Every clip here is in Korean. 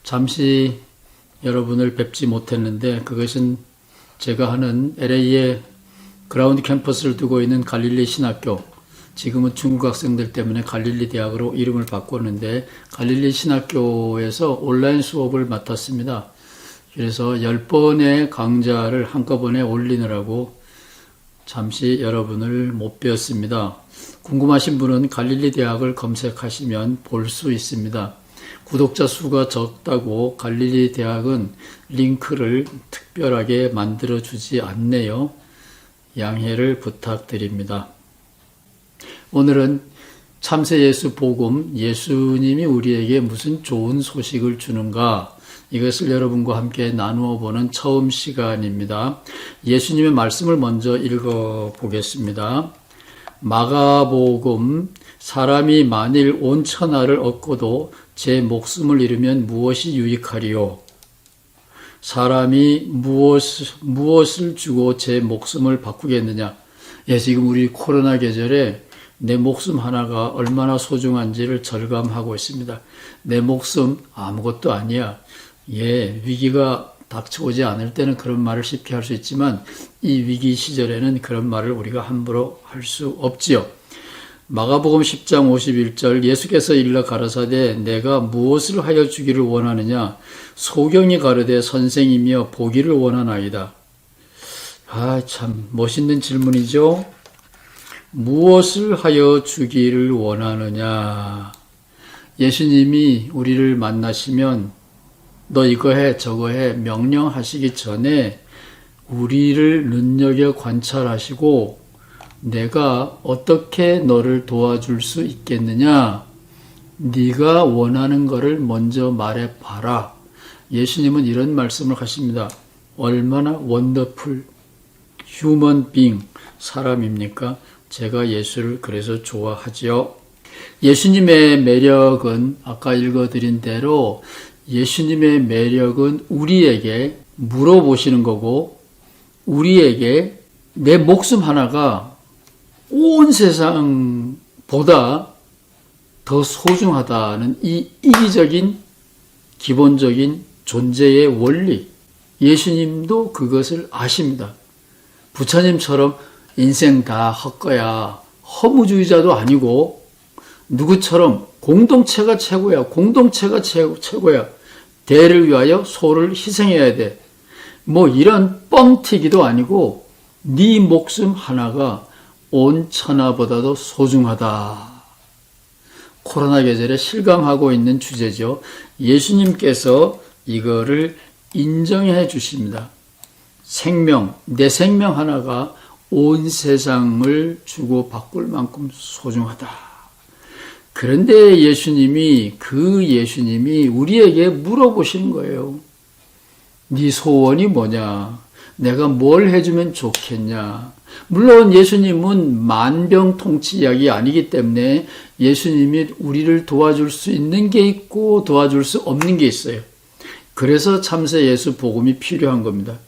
잠시 여러분을 뵙지 못했는데 그것은 제가 하는 LA에 그라운드 캠퍼스를 두고 있는 갈릴리 신학교, 지금은 중국 학생들 때문에 갈릴리 대학으로 이름을 바꿨는데 갈릴리 신학교에서 온라인 수업을 맡았습니다. 그래서 10번의 강좌를 한꺼번에 올리느라고 잠시 여러분을 못 뵈었습니다. 궁금하신 분은 갈릴리 대학을 검색하시면 볼 수 있습니다. 구독자 수가 적다고 갈릴리 대학은 링크를 특별하게 만들어주지 않네요. 양해를 부탁드립니다. 오늘은 참새 예수 복음, 예수님이 우리에게 무슨 좋은 소식을 주는가, 이것을 여러분과 함께 나누어 보는 처음 시간입니다. 예수님의 말씀을 먼저 읽어 보겠습니다. 마가복음, 사람이 만일 온 천하를 얻고도 제 목숨을 잃으면 무엇이 유익하리요? 사람이 무엇을 주고 제 목숨을 바꾸겠느냐? 예, 지금 우리 코로나 계절에 내 목숨 하나가 얼마나 소중한지를 절감하고 있습니다. 내 목숨 아무것도 아니야. 예, 위기가 닥쳐오지 않을 때는 그런 말을 쉽게 할 수 있지만 이 위기 시절에는 그런 말을 우리가 함부로 할 수 없지요. 마가복음 10장 51절, 예수께서 일러 가라사대 내가 무엇을 하여 주기를 원하느냐? 소경이 가르되 선생이며 보기를 원하나이다. 참 멋있는 질문이죠. 무엇을 하여 주기를 원하느냐? 예수님이 우리를 만나시면 너 이거 해 저거 해 명령하시기 전에 우리를 눈여겨 관찰하시고 내가 어떻게 너를 도와줄 수 있겠느냐? 네가 원하는 거를 먼저 말해봐라. 예수님은 이런 말씀을 하십니다. 얼마나 원더풀 휴먼 빙 사람입니까? 제가 예수를 그래서 좋아하지요. 예수님의 매력은 아까 읽어드린 대로 예수님의 매력은 우리에게 물어보시는 거고 우리에게 내 목숨 하나가 온 세상보다 더 소중하다는 이 이기적인 기본적인 존재의 원리, 예수님도 그것을 아십니다. 부처님처럼 인생 다 헛거야, 허무주의자도 아니고 누구처럼 공동체가 최고야, 공동체가 최고야, 대를 위하여 소를 희생해야 돼, 뭐 이런 뻥튀기도 아니고 네 목숨 하나가 온 천하보다도 소중하다. 코로나 계절에 실감하고 있는 주제죠. 예수님께서 이거를 인정해 주십니다. 생명, 내 생명 하나가 온 세상을 주고 바꿀 만큼 소중하다. 그런데 예수님이 우리에게 물어보시는 거예요. 네 소원이 뭐냐? 내가 뭘 해주면 좋겠냐? 물론 예수님은 만병통치약이 아니기 때문에 예수님이 우리를 도와줄 수 있는 게 있고 도와줄 수 없는 게 있어요. 그래서 참새 예수 복음이 필요한 겁니다.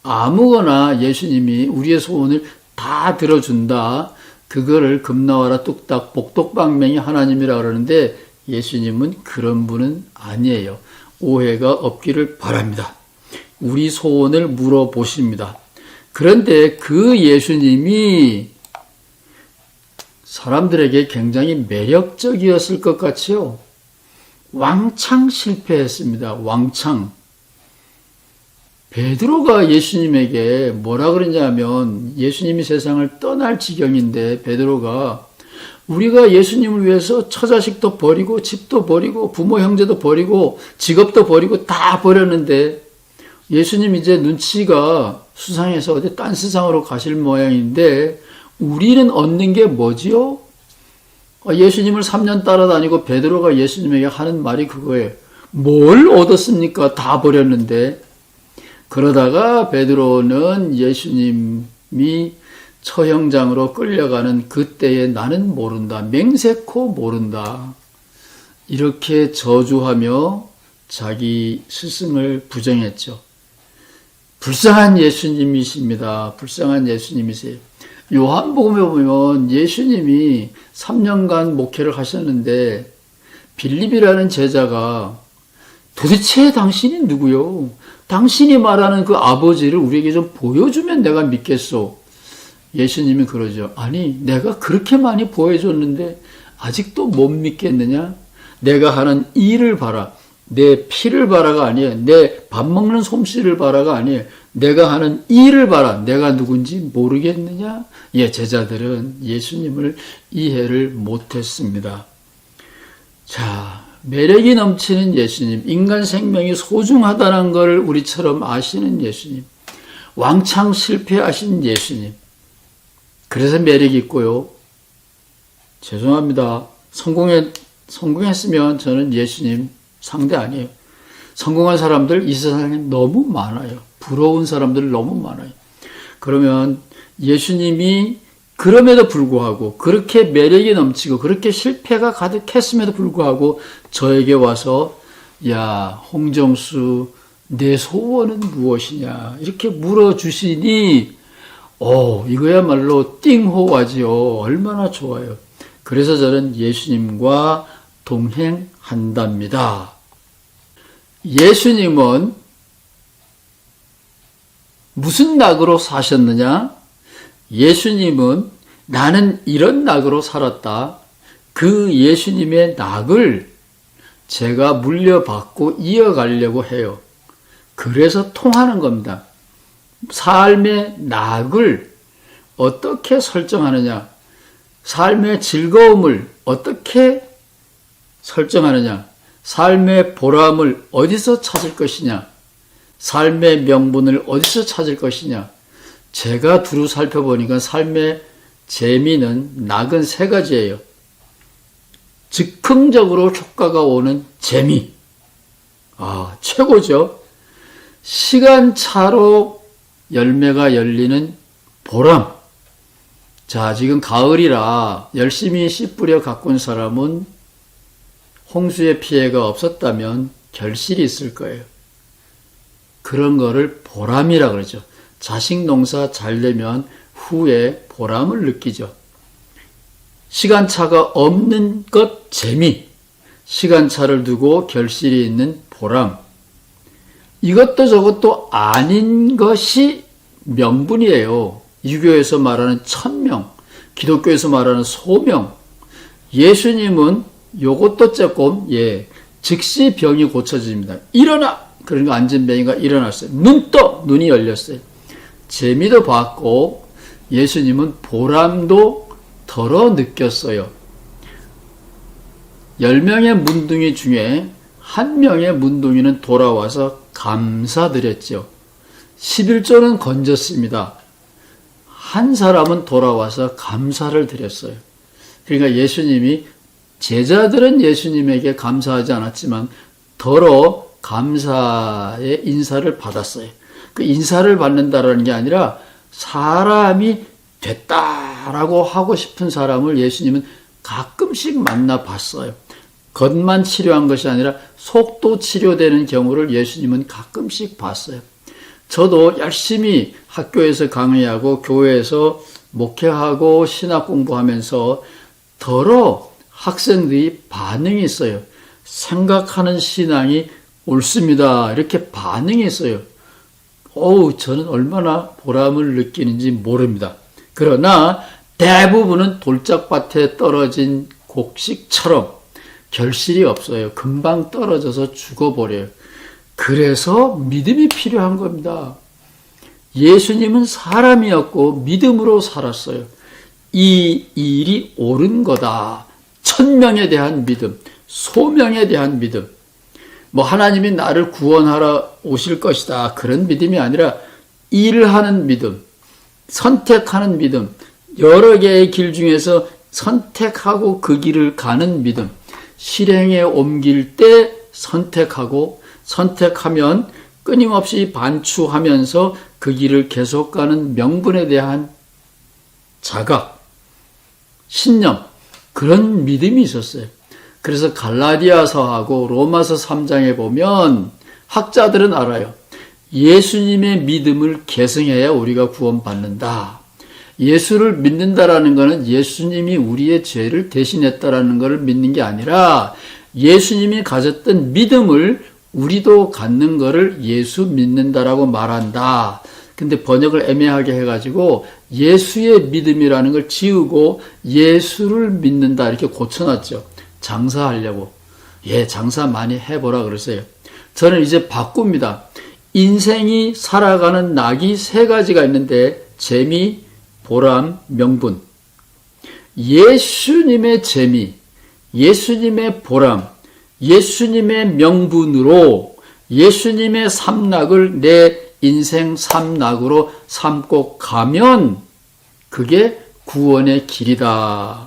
아무거나 예수님이 우리의 소원을 다 들어준다. 그거를 금나와라 뚝딱 복독방맹이 하나님이라 그러는데 예수님은 그런 분은 아니에요. 오해가 없기를 바랍니다. 우리 소원을 물어보십니다. 그런데 그 예수님이 사람들에게 굉장히 매력적이었을 것 같지요. 왕창 실패했습니다. 왕창. 베드로가 예수님에게 뭐라 그러냐면 예수님이 세상을 떠날 지경인데 베드로가 우리가 예수님을 위해서 처자식도 버리고 집도 버리고 부모 형제도 버리고 직업도 버리고 다 버렸는데 예수님 이제 눈치가 수상해서 어디 딴 세상으로 가실 모양인데 우리는 얻는 게 뭐지요? 예수님을 3년 따라다니고 베드로가 예수님에게 하는 말이 그거예요. 뭘 얻었습니까? 다 버렸는데. 그러다가 베드로는 예수님이 처형장으로 끌려가는 그때에 나는 모른다. 맹세코 모른다. 이렇게 저주하며 자기 스승을 부정했죠. 불쌍한 예수님이십니다. 불쌍한 예수님이세요. 요한복음에 보면 예수님이 3년간 목회를 하셨는데 빌립이라는 제자가 도대체 당신이 누구요? 당신이 말하는 그 아버지를 우리에게 좀 보여주면 내가 믿겠소. 예수님이 그러죠. 아니, 내가 그렇게 많이 보여줬는데 아직도 못 믿겠느냐? 내가 하는 일을 봐라. 내 피를 봐라가 아니에요. 내 밥 먹는 솜씨를 봐라가 아니에요. 내가 하는 일을 봐라. 내가 누군지 모르겠느냐? 예, 제자들은 예수님을 이해를 못했습니다. 자, 매력이 넘치는 예수님, 인간 생명이 소중하다는 것을 우리처럼 아시는 예수님, 왕창 실패하신 예수님. 그래서 매력이 있고요. 죄송합니다. 성공했으면 저는 예수님 상대 아니에요. 성공한 사람들 이 세상에 너무 많아요. 부러운 사람들 너무 많아요. 그러면 예수님이 그럼에도 불구하고 그렇게 매력이 넘치고 그렇게 실패가 가득했음에도 불구하고 저에게 와서 야, 홍정수 내 소원은 무엇이냐 이렇게 물어주시니 이거야말로 띵호와지요. 얼마나 좋아요. 그래서 저는 예수님과 동행한답니다. 예수님은 무슨 낙으로 사셨느냐? 예수님은 나는 이런 낙으로 살았다. 그 예수님의 낙을 제가 물려받고 이어가려고 해요. 그래서 통하는 겁니다. 삶의 낙을 어떻게 설정하느냐? 삶의 즐거움을 어떻게 설정하느냐? 삶의 보람을 어디서 찾을 것이냐? 삶의 명분을 어디서 찾을 것이냐? 제가 두루 살펴보니까 삶의 재미는 낙은 세 가지예요. 즉흥적으로 효과가 오는 재미. 최고죠. 시간차로 열매가 열리는 보람. 자, 지금 가을이라 열심히 씨 뿌려 가꾼 사람은 홍수의 피해가 없었다면 결실이 있을 거예요. 그런 거를 보람이라 그러죠. 자식 농사 잘 되면 후에 보람을 느끼죠. 시간차가 없는 것 재미, 시간차를 두고 결실이 있는 보람. 이것도 저것도 아닌 것이 명분이에요. 유교에서 말하는 천명, 기독교에서 말하는 소명. 예수님은 요것도 조금 즉시 병이 고쳐집니다. 일어나! 그러니까 안진뱅이가 일어났어요. 눈 떠! 눈이 열렸어요. 재미도 봤고 예수님은 보람도 덜어 느꼈어요. 10명의 문둥이 중에 1명의 문둥이는 돌아와서 감사드렸죠. 11조는 건졌습니다. 한 사람은 돌아와서 감사를 드렸어요. 그러니까 예수님이 제자들은 예수님에게 감사하지 않았지만 더러 감사의 인사를 받았어요. 그 인사를 받는다라는 게 아니라 사람이 됐다라고 하고 싶은 사람을 예수님은 가끔씩 만나봤어요. 겉만 치료한 것이 아니라 속도 치료되는 경우를 예수님은 가끔씩 봤어요. 저도 열심히 학교에서 강의하고 교회에서 목회하고 신학 공부하면서 더러 학생들이 반응이 있어요. 생각하는 신앙이 옳습니다. 이렇게 반응이 있어요. 저는 얼마나 보람을 느끼는지 모릅니다. 그러나 대부분은 돌짝밭에 떨어진 곡식처럼 결실이 없어요. 금방 떨어져서 죽어버려요. 그래서 믿음이 필요한 겁니다. 예수님은 사람이었고 믿음으로 살았어요. 이 일이 옳은 거다. 천명에 대한 믿음, 소명에 대한 믿음. 하나님이 나를 구원하러 오실 것이다. 그런 믿음이 아니라 일을 하는 믿음, 선택하는 믿음, 여러 개의 길 중에서 선택하고 그 길을 가는 믿음, 실행에 옮길 때 선택하고 선택하면 끊임없이 반추하면서 그 길을 계속 가는 명분에 대한 자각, 신념, 그런 믿음이 있었어요. 그래서 갈라디아서하고 로마서 3장에 보면 학자들은 알아요. 예수님의 믿음을 계승해야 우리가 구원받는다. 예수를 믿는다라는 것은 예수님이 우리의 죄를 대신했다라는 것을 믿는 게 아니라 예수님이 가졌던 믿음을 우리도 갖는 거를 예수 믿는다라고 말한다. 근데 번역을 애매하게 해가지고 예수의 믿음이라는 걸 지우고 예수를 믿는다 이렇게 고쳐놨죠. 장사하려고. 예, 장사 많이 해보라 그랬어요. 저는 이제 바꿉니다. 인생이 살아가는 낙이 세 가지가 있는데 재미, 보람, 명분. 예수님의 재미, 예수님의 보람, 예수님의 명분으로 예수님의 삼락을 내 인생 삼락으로 삼고 가면 그게 구원의 길이다.